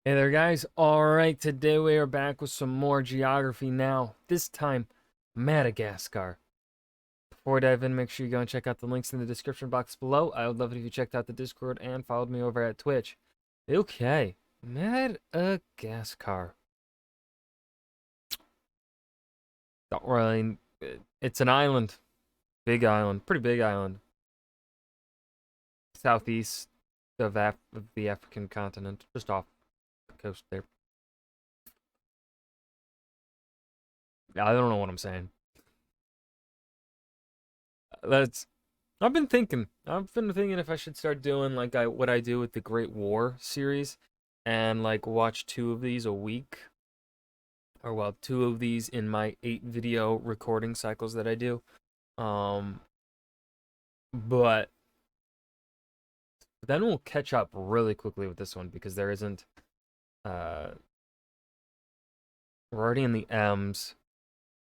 Hey there, guys. Alright, today we are back with some more geography now. This time, Madagascar. Before we dive in, make sure you go and check out the links in the description box below. I would love it if you checked out the Discord and followed me over at Twitch. Okay, Madagascar. Don't really... It's an island. Big island. Pretty big island. Southeast of the African continent. Just off coast there. I don't know what I'm saying. I've been thinking if I should start doing like what I do with the Great War series and like watch 2 of these a week. Or well, 2 of these in my 8 video recording cycles that I do. But then we'll catch up really quickly with this one because there isn't we're already in the M's.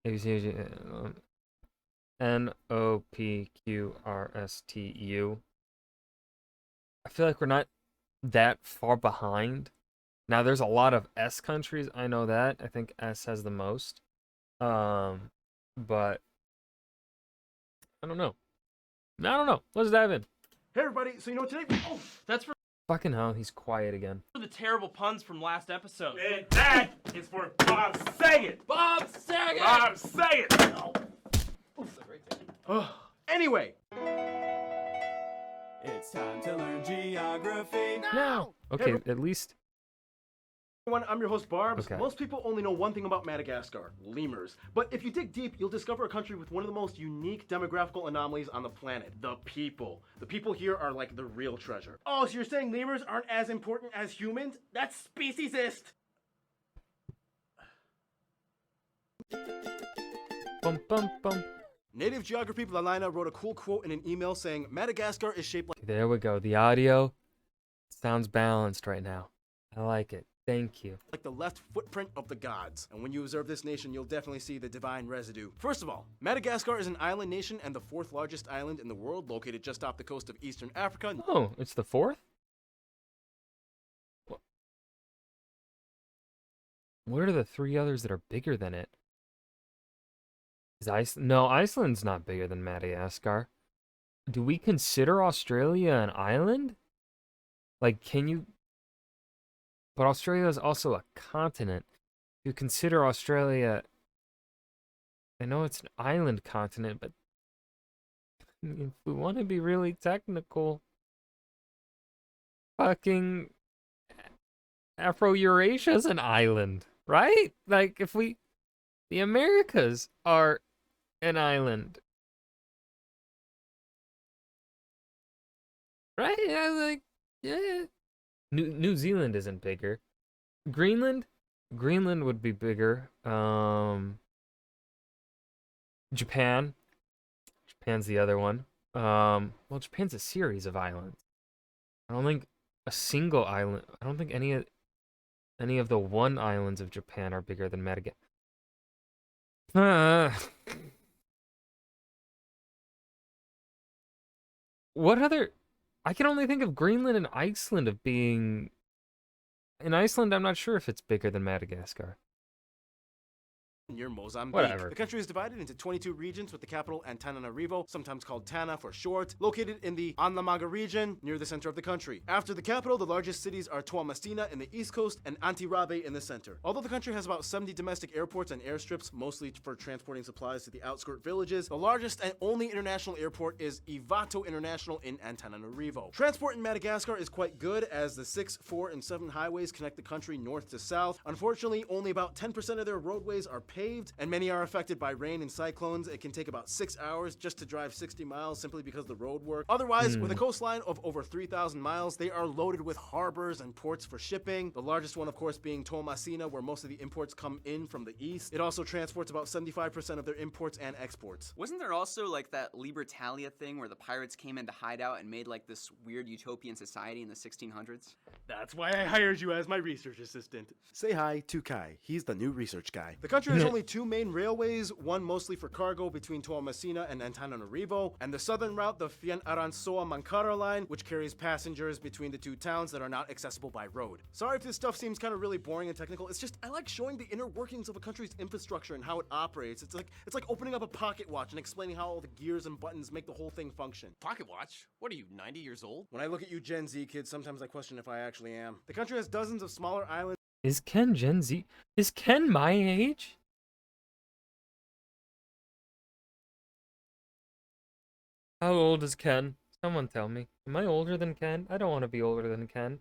NOPQRSTU. I feel like we're not that far behind. Now there's a lot of S countries, I know that. I think S has the most. But I don't know. Let's dive in. Hey everybody, so you know what today? Oh, that's for Fucking hell, he's quiet again. the terrible puns from last episode. And that is for Bob Saget! Bob Saget! Bob Saget! Oh. Anyway. It's time to learn geography. No! Okay, at least... Everyone, I'm your host Barbs. Okay. Most people only know one thing about Madagascar, lemurs. But if you dig deep, you'll discover a country with one of the most unique demographical anomalies on the planet, the people. The people here are like the real treasure. Oh, so you're saying lemurs aren't as important as humans? That's speciesist! Bum bum bum. Native Geography Lalina wrote a cool quote in an email saying, Madagascar is shaped like There we go. The audio sounds balanced right now. I like it. Thank you. the left footprint of the gods. And when you observe this nation, you'll definitely see the divine residue. First of all, Madagascar is an island nation and the 4th largest island in the world, located just off the coast of eastern Africa. Oh, it's the 4th? What are the 3 others that are bigger than it? No, Iceland's not bigger than Madagascar. Do we consider Australia an island? Like, can you... But Australia is also a continent. If you consider Australia... I know it's an island continent, but... if we want to be really technical... Fucking... Afro-Eurasia's an island, right? Like, if we... The Americas are an island. Right? Yeah, like... Yeah... New Zealand isn't bigger. Greenland would be bigger. Japan's the other one. Well, Japan's a series of islands. I don't think a single island. I don't think any of the one islands of Japan are bigger than Madagascar. What other? I can only think of Greenland and Iceland of being... In Iceland, I'm not sure if it's bigger than Madagascar. Near Mozambique. Whatever. The country is divided into 22 regions with the capital Antananarivo, sometimes called Tana for short, located in the Anlamaga region near the center of the country. After the capital, the largest cities are Toamasina in the east coast and Antirabe in the center. Although the country has about 70 domestic airports and airstrips, mostly for transporting supplies to the outskirt villages, the largest and only international airport is Ivato International in Antananarivo. Transport in Madagascar is quite good as the 6, 4, and 7 highways connect the country north to south. Unfortunately, only about 10% of their roadways are paved, and many are affected by rain and cyclones. It can take about 6 hours just to drive 60 miles simply because of the road work. Otherwise, with a coastline of over 3,000 miles, they are loaded with harbors and ports for shipping. The largest one, of course, being Toamasina, where most of the imports come in from the east. It also transports about 75% of their imports and exports. Wasn't there also like that Libertalia thing where the pirates came in to hide out and made like this weird utopian society in the 1600s? That's why I hired you as my research assistant. Say hi to Kai. He's the new research guy. The country is There's only two main railways, one mostly for cargo between Toamasina and Antananarivo, and the southern route, the Fianarantsoa-Mankara line, which carries passengers between the two towns that are not accessible by road. Sorry if this stuff seems kind of really boring and technical. It's just I like showing the inner workings of a country's infrastructure and how it operates. It's like opening up a pocket watch and explaining how all the gears and buttons make the whole thing function. Pocket watch? What are you, 90 years old? When I look at you Gen Z kids, sometimes I question if I actually am. The country has dozens of smaller islands. Is Ken Gen Z? Is Ken my age? How old is Ken? Someone tell me. Am I older than Ken? I don't want to be older than Ken.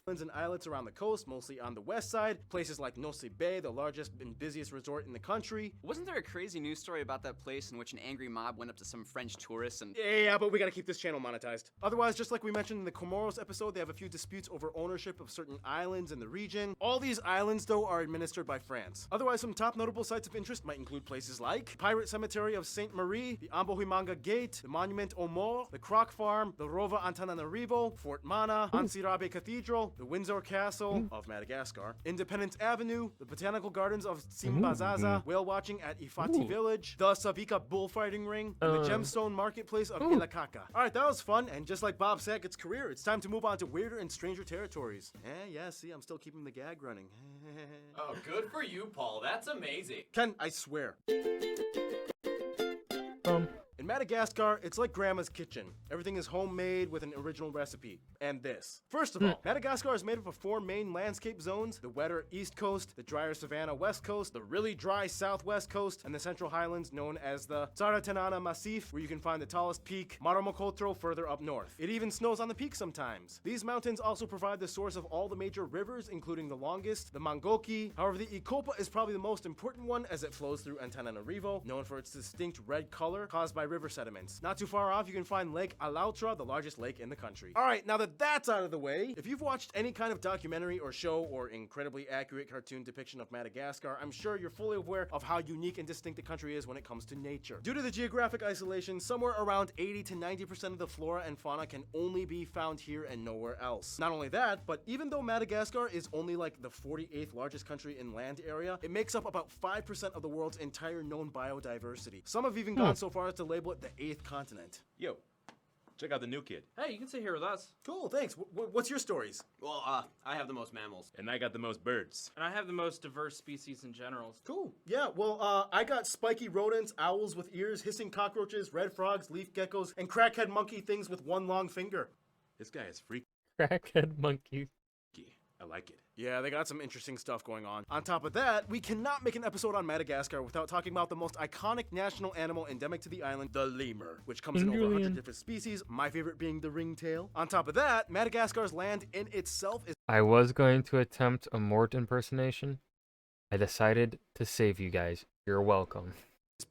And islets around the coast, mostly on the west side. Places like Nosy Bay, the largest and busiest resort in the country. Wasn't there a crazy news story about that place in which an angry mob went up to some French tourists and... Yeah, but we gotta keep this channel monetized. Otherwise, just like we mentioned in the Comoros episode, they have a few disputes over ownership of certain islands in the region. All these islands, though, are administered by France. Otherwise, some top notable sites of interest might include places like Pirate Cemetery of Sainte Marie, the Ambohimanga Gate, the Monument aux Morts, the Croc Farm, the Rova Antananarivo, Fort Mana, Ansirabe Cathedral, the Windsor Castle of Madagascar, Independence Avenue, the Botanical Gardens of Simbazaza, whale watching at Ifati Village, the Savika Bullfighting Ring, and the Gemstone Marketplace of Ilakaka. Alright, that was fun, and just like Bob Saget's career, it's time to move on to weirder and stranger territories. Yeah, see, I'm still keeping the gag running. Oh, good for you, Paul. That's amazing. Ken, I swear. In Madagascar, it's like grandma's kitchen. Everything is homemade with an original recipe. And this. First of all, Madagascar is made up of 4 main landscape zones: the wetter east coast, the drier savanna west coast, the really dry southwest coast, and the central highlands known as the Tsaratanana Massif, where you can find the tallest peak, Maramokotro, further up north. It even snows on the peak sometimes. These mountains also provide the source of all the major rivers, including the longest, the Mangoki. However, the Ikopa is probably the most important one as it flows through Antananarivo, known for its distinct red color caused by river sediments. Not too far off, you can find Lake Alautra, the largest lake in the country. Alright, now that that's out of the way, if you've watched any kind of documentary or show or incredibly accurate cartoon depiction of Madagascar, I'm sure you're fully aware of how unique and distinct the country is when it comes to nature. Due to the geographic isolation, somewhere around 80 to 90% of the flora and fauna can only be found here and nowhere else. Not only that, but even though Madagascar is only like the 48th largest country in land area, it makes up about 5% of the world's entire known biodiversity. Some have even gone so far as to label it the 8th continent. Yo, check out the new kid. Hey, you can sit here with us. Cool, thanks. What's your stories? Well, I have the most mammals. And I got the most birds. And I have the most diverse species in general. Cool. Yeah, well, I got spiky rodents, owls with ears, hissing cockroaches, red frogs, leaf geckos, and crackhead monkey things with one long finger. This guy is freaky. Crackhead monkey. I like it. Yeah, they got some interesting stuff going on. On top of that, we cannot make an episode on Madagascar without talking about the most iconic national animal endemic to the island, the lemur, which comes in over 100 different species, my favorite being the ringtail. On top of that, Madagascar's land in itself is... I was going to attempt a Mort impersonation. I decided to save you guys. You're welcome.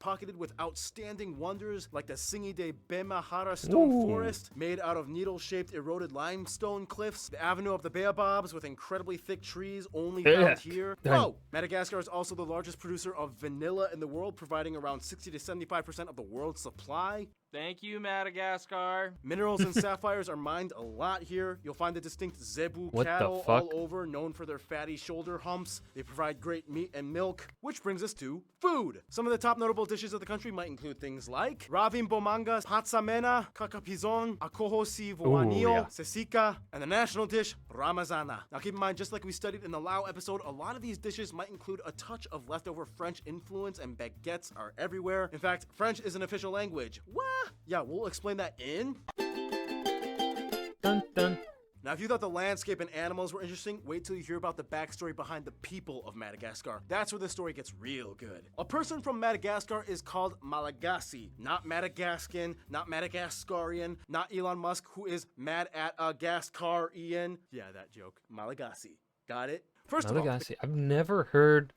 pocketed with outstanding wonders like the Singi de Bemahara stone forest made out of needle-shaped eroded limestone cliffs, the Avenue of the Baobabs with incredibly thick trees only found here. Whoa! Madagascar is also the largest producer of vanilla in the world, providing around 60 to 75% of the world's supply. Thank you, Madagascar. Minerals and sapphires are mined a lot here. You'll find the distinct zebu What the cattle fuck? all over, known for their fatty shoulder humps. They provide great meat and milk, which brings us to food. Some of the top notable dishes of the country might include things like ravim bomanga, patsamena, kakapizon, akohosi voanio, sesika, and the national dish, ramazana. Now keep in mind, just like we studied in the Lao episode, a lot of these dishes might include a touch of leftover French influence, and baguettes are everywhere. In fact, French is an official language. What? Yeah, we'll explain that in... Dun, dun. Now, if you thought the landscape and animals were interesting, wait till you hear about the backstory behind the people of Madagascar. That's where the story gets real good. A person from Madagascar is called Malagasy, not Madagascan, not Madagascarian, not Elon Musk, who is mad at a gas car, Ian. Yeah, that joke. Malagasy. Got it? First of all, Madagascar. I've never heard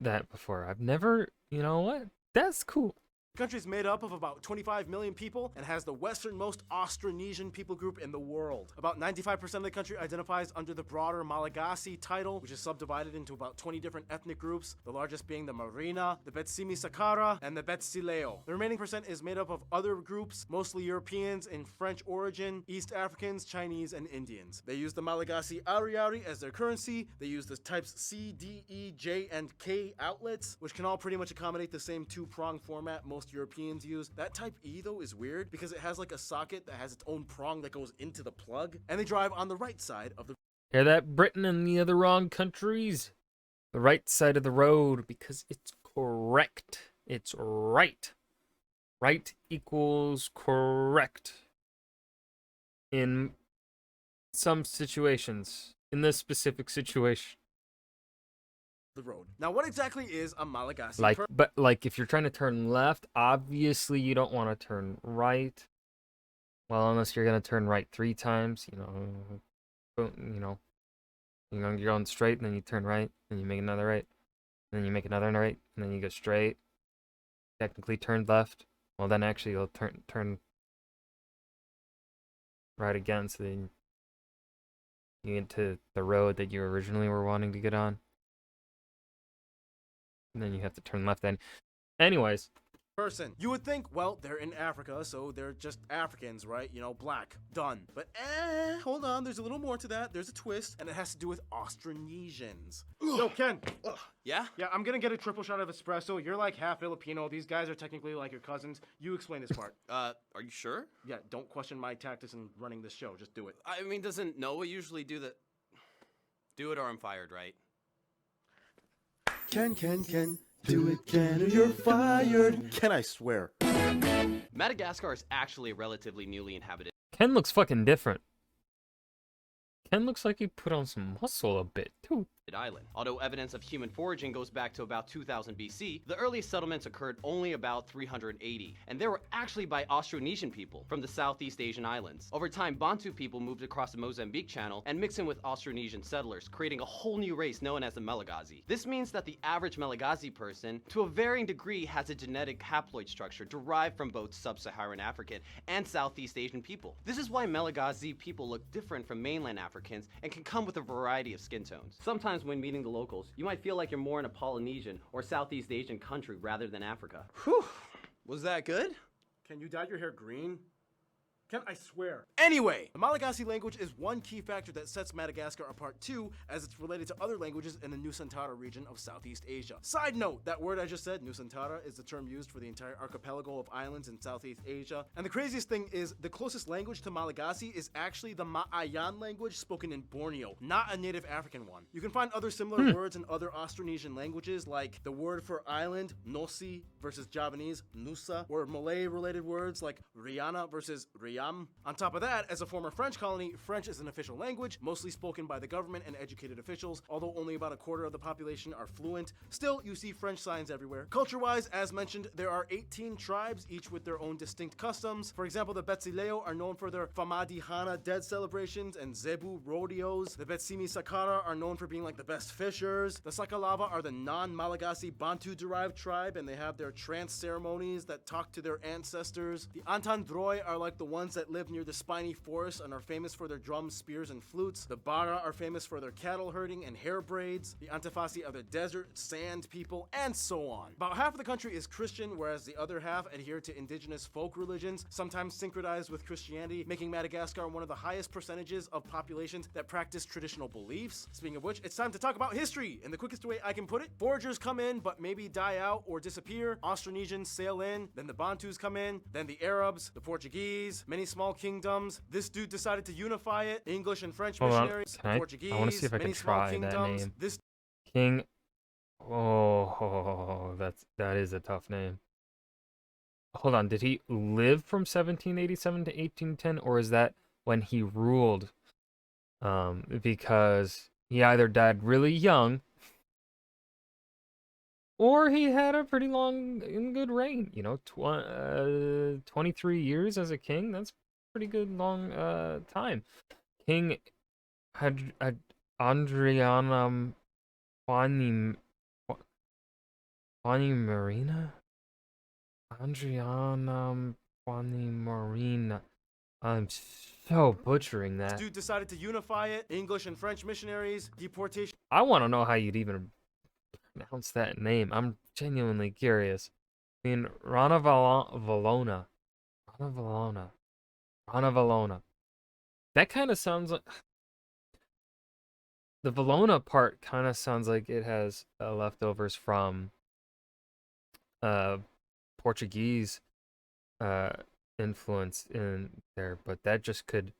that before. I've never, you know what? That's cool. The country is made up of about 25 million people and has the westernmost Austronesian people group in the world. About 95% of the country identifies under the broader Malagasy title, which is subdivided into about 20 different ethnic groups, the largest being the Marina, the Betsimi Sakara, and the Betsileo. The remaining percent is made up of other groups, mostly Europeans in French origin, East Africans, Chinese, and Indians. They use the Malagasy Ariari as their currency. They use the types C, D, E, J, and K outlets, which can all pretty much accommodate the same two-prong format most Europeans use. That type E though is weird because it has like a socket that has its own prong that goes into the plug, and they drive on the right side of the Hear that, Britain and the other wrong countries? The right side of the road because it's correct. It's right. Right equals correct. In some situations. In this specific situation. road. Now, what exactly is a Malagasy? But if you're trying to turn left, obviously you don't want to turn right. Well, unless you're gonna turn right 3 times, you're going straight, and then you turn right, and you make another right, and then you make another right, and then you go straight. Technically turned left. Well, then actually you'll turn right again, so then you get to the road that you originally were wanting to get on. And then you have to turn left then. Anyways. Person. You would think, well, they're in Africa, so they're just Africans, right? Black. Done. But hold on, there's a little more to that. There's a twist, and it has to do with Austronesians. Yo, Ken. Yeah? Yeah, I'm gonna get a triple shot of espresso. You're like half Filipino. These guys are technically like your cousins. You explain this part. Are you sure? Yeah, don't question my tactics in running this show. Just do it. I mean, doesn't Noah usually do the... Do it or I'm fired, right? Ken. Do it, Ken, or you're fired. Ken, I swear. Madagascar is actually a relatively newly inhabited Ken looks fucking different. Ken looks like he put on some muscle a bit, too. island. Although evidence of human foraging goes back to about 2000 BC, the earliest settlements occurred only about 380, and they were actually by Austronesian people from the Southeast Asian islands. Over time, Bantu people moved across the Mozambique Channel and mixed in with Austronesian settlers, creating a whole new race known as the Malagasy. This means that the average Malagasy person, to a varying degree, has a genetic haploid structure derived from both sub-Saharan African and Southeast Asian people. This is why Malagasy people look different from mainland Africans and can come with a variety of skin tones. Sometimes when meeting the locals, you might feel like you're more in a Polynesian or Southeast Asian country rather than Africa. Whew. Was that good? Can you dye your hair green? Ken, I swear. Anyway, the Malagasy language is one key factor that sets Madagascar apart too, as it's related to other languages in the Nusantara region of Southeast Asia. Side note, that word I just said, Nusantara, is the term used for the entire archipelago of islands in Southeast Asia. And the craziest thing is, the closest language to Malagasy is actually the Ma'ayan language spoken in Borneo, not a native African one. You can find other similar words in other Austronesian languages, like the word for island, Nosi, versus Javanese, Nusa, or Malay-related words like Rihanna versus Riyam. On top of that, as a former French colony, French is an official language, mostly spoken by the government and educated officials, although only about a quarter of the population are fluent. Still, you see French signs everywhere. Culture-wise, as mentioned, there are 18 tribes, each with their own distinct customs. For example, the Betsileo are known for their Famadihana dead celebrations and Zebu rodeos. The Betsimi Sakara are known for being like the best fishers. The Sakalava are the non-Malagasy Bantu-derived tribe, and they have their trance ceremonies that talk to their ancestors. The Antandroi are like the ones that live near the spiny forest and are famous for their drums, spears, and flutes. The Bara are famous for their cattle herding and hair braids. The Antafasi are the desert sand people, and so on. About half of the country is Christian, whereas the other half adhere to indigenous folk religions, sometimes synchronized with Christianity, making Madagascar one of the highest percentages of populations that practice traditional beliefs. Speaking of which, it's time to talk about history. In the quickest way I can put it, foragers come in, but maybe die out or disappear. Austronesians sail in, then the Bantus come in, then the Arabs, the Portuguese, many small kingdoms. This dude decided to unify it. English and French missionaries, Portuguese, I want to see if I many can small try that kingdoms. name. This King. Oh, that is a tough name. Hold on, did he live from 1787 to 1810, or is that when he ruled? Because he either died really young, or he had a pretty long and good reign. 23 years as a king, that's pretty good long time. King Adriana Juani Marina? Andriana Marina. I'm so butchering This that. dude decided to unify it. English and French missionaries, deportation I want to know how you'd even pronounce that name. I'm genuinely curious. I mean, Valona. Rana Valona. Rana Valona. That kind of sounds like the Valona part kind of sounds like it has leftovers from uh Portuguese uh influence in there, but that just could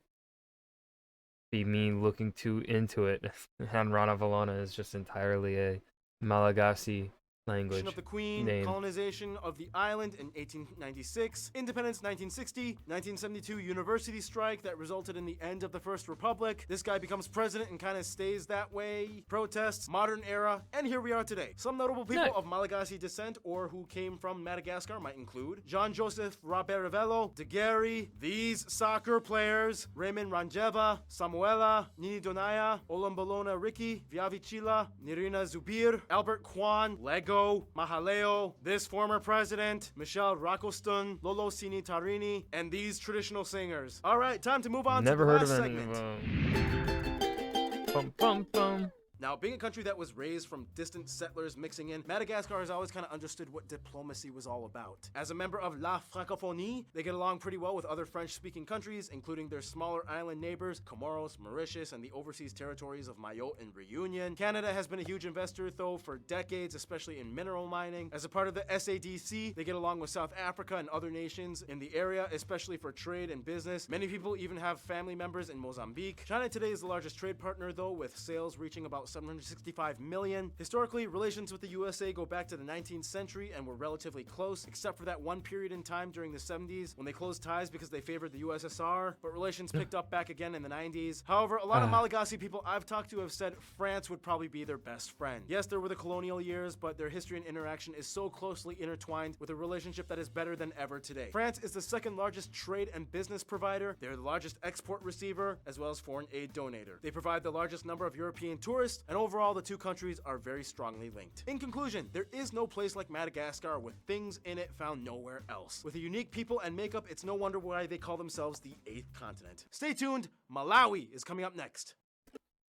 be me looking too into it. And Rana Valona is just entirely a Malagasy language of the Queen, name. colonization of the island in 1896, independence 1960, 1972 university strike that resulted in the end of the First Republic. This guy becomes president and kind of stays that way. Protests, modern era, and here we are today. Some notable people Nice. of Malagasy descent or who came from Madagascar might include Jean-Joseph Raberevello, Daguerre, these soccer players, Raymond Ranjeva, Samuela, Nini Donaya, Olambolona Ricky, Viavichila, Nirina Zubir, Albert Kwan, Lego, Mahaleo, this former president, Michelle Rakoston, Lolo Sini Tarini, and these traditional singers. All right, time to move on Never to the heard of last any segment. of them. Bum bum bum. Now, being a country that was raised from distant settlers mixing in, Madagascar has always kind of understood what diplomacy was all about. As a member of La Francophonie, they get along pretty well with other French-speaking countries, including their smaller island neighbors, Comoros, Mauritius, and the overseas territories of Mayotte and Reunion. Canada has been a huge investor, though, for decades, especially in mineral mining. As a part of the SADC, they get along with South Africa and other nations in the area, especially for trade and business. Many people even have family members in Mozambique. China today is the largest trade partner, though, with sales reaching about 765 million. Historically, relations with the USA go back to the 19th century and were relatively close, except for that one period in time during the 70s when they closed ties because they favored the USSR, but relations picked up back again in the 90s. However, a lot of Malagasy people I've talked to have said France would probably be their best friend. Yes, there were the colonial years, but their history and interaction is so closely intertwined with a relationship that is better than ever today. France is the second largest trade and business provider. They're the largest export receiver, as well as foreign aid donator. They provide the largest number of European tourists, and overall, the two countries are very strongly linked. In conclusion, there is no place like Madagascar with things in it found nowhere else. With a unique people and makeup, it's no wonder why they call themselves the 8th continent. Stay tuned, Malawi is coming up next.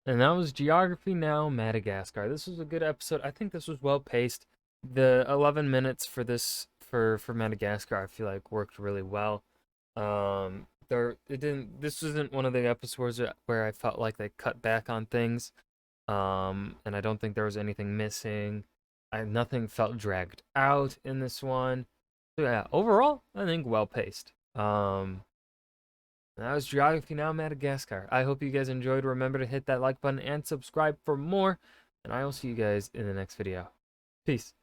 And that was Geography Now, Madagascar. This was a good episode. I think this was well paced. The 11 minutes for this for Madagascar, I feel like worked really well. This isn't one of the episodes where I felt like they cut back on things. And I don't think there was anything missing. Nothing felt dragged out in this one. So yeah, overall, I think well paced. That was Geography Now, Madagascar. I hope you guys enjoyed. Remember to hit that like button and subscribe for more. And I will see you guys in the next video. Peace.